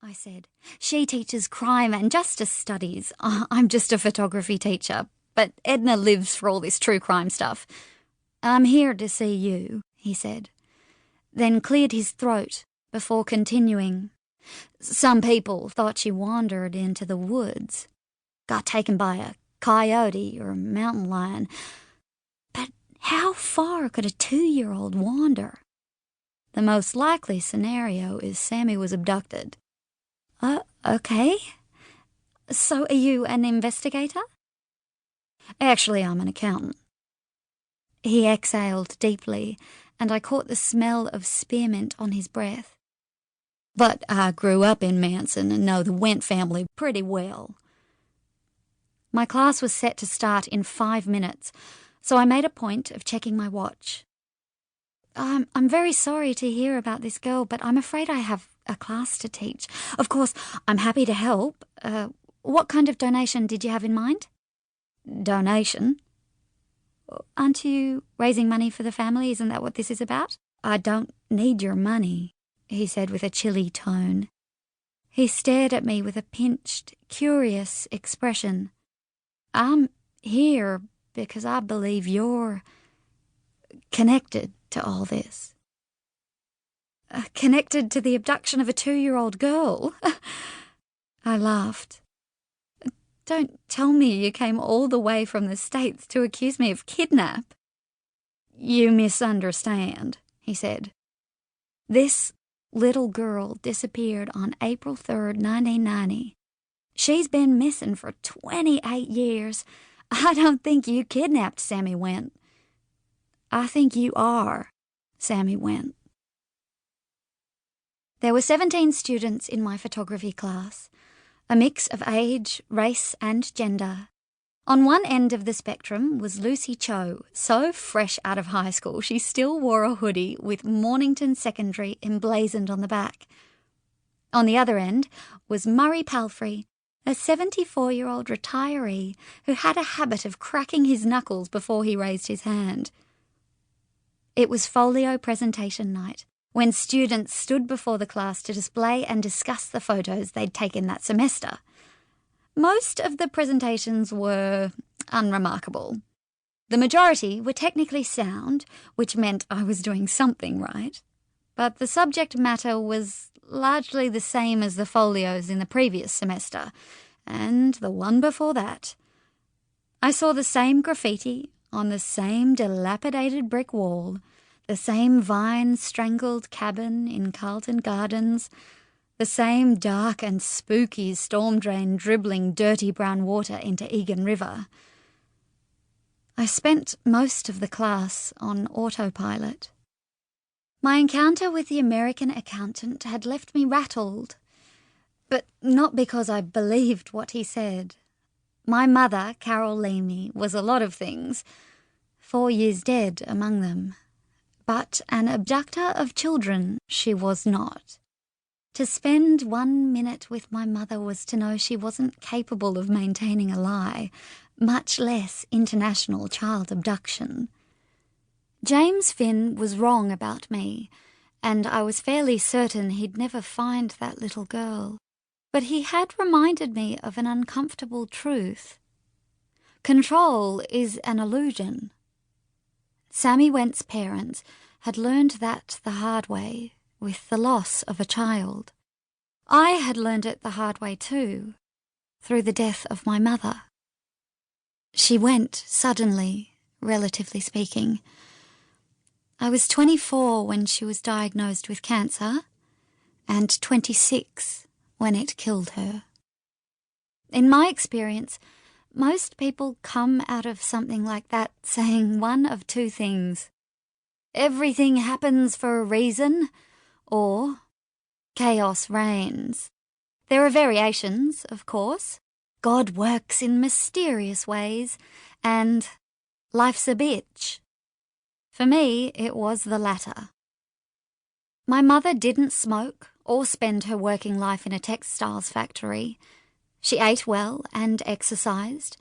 I said. She teaches crime and justice studies. I'm just a photography teacher, but Edna lives for all this true crime stuff. I'm here to see you, he said, then cleared his throat before continuing. Some people thought she wandered into the woods, got taken by a coyote or a mountain lion. But how far could a 2-year-old wander? The most likely scenario is Sammy was abducted. Okay. So are you an investigator? Actually, I'm an accountant. He exhaled deeply, and I caught the smell of spearmint on his breath. But I grew up in Manson and know the Went family pretty well. My class was set to start in 5 minutes, so I made a point of checking my watch. I'm very sorry to hear about this girl, but I'm afraid I have a class to teach. Of course, I'm happy to help. What kind of donation did you have in mind? Donation? Aren't you raising money for the family? Isn't that what this is about? I don't need your money, he said with a chilly tone. He stared at me with a pinched, curious expression. I'm here because I believe you're connected to all this. Connected to the abduction of a 2-year-old girl? I laughed. Don't tell me you came all the way from the States to accuse me of kidnap. You misunderstand, he said. This little girl disappeared on April 3rd, 1990. She's been missing for 28 years. I don't think you kidnapped Sammy Went. I think you are Sammy Went. There were 17 students in my photography class, a mix of age, race and gender. On one end of the spectrum was Lucy Cho, so fresh out of high school she still wore a hoodie with Mornington Secondary emblazoned on the back. On the other end was Murray Palfrey, a 74-year-old retiree who had a habit of cracking his knuckles before he raised his hand. It was folio presentation night, when students stood before the class to display and discuss the photos they'd taken that semester. Most of the presentations were unremarkable. The majority were technically sound, which meant I was doing something right. But the subject matter was largely the same as the folios in the previous semester, and the one before that. I saw the same graffiti on the same dilapidated brick wall, the same vine-strangled cabin in Carlton Gardens, the same dark and spooky storm drain dribbling dirty brown water into Egan River. I spent most of the class on autopilot. My encounter with the American accountant had left me rattled, but not because I believed what he said. My mother, Carol Leamy, was a lot of things, 4 years dead among them. But an abductor of children she was not. To spend 1 minute with my mother was to know she wasn't capable of maintaining a lie, much less international child abduction. James Finn was wrong about me, and I was fairly certain he'd never find that little girl. But he had reminded me of an uncomfortable truth. Control is an illusion. Sammy Went's parents had learned that the hard way, with the loss of a child. I had learned it the hard way too, through the death of my mother. She went suddenly, relatively speaking. I was 24 when she was diagnosed with cancer, and 26 when it killed her. In my experience, most people come out of something like that saying one of two things. Everything happens for a reason, or chaos reigns. There are variations, of course. God works in mysterious ways, and life's a bitch. For me, it was the latter. My mother didn't smoke or spend her working life in a textiles factory. She ate well and exercised,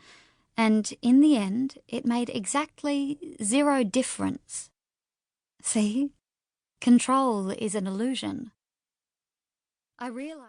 and in the end, it made exactly 0 difference. See? Control is an illusion. I realized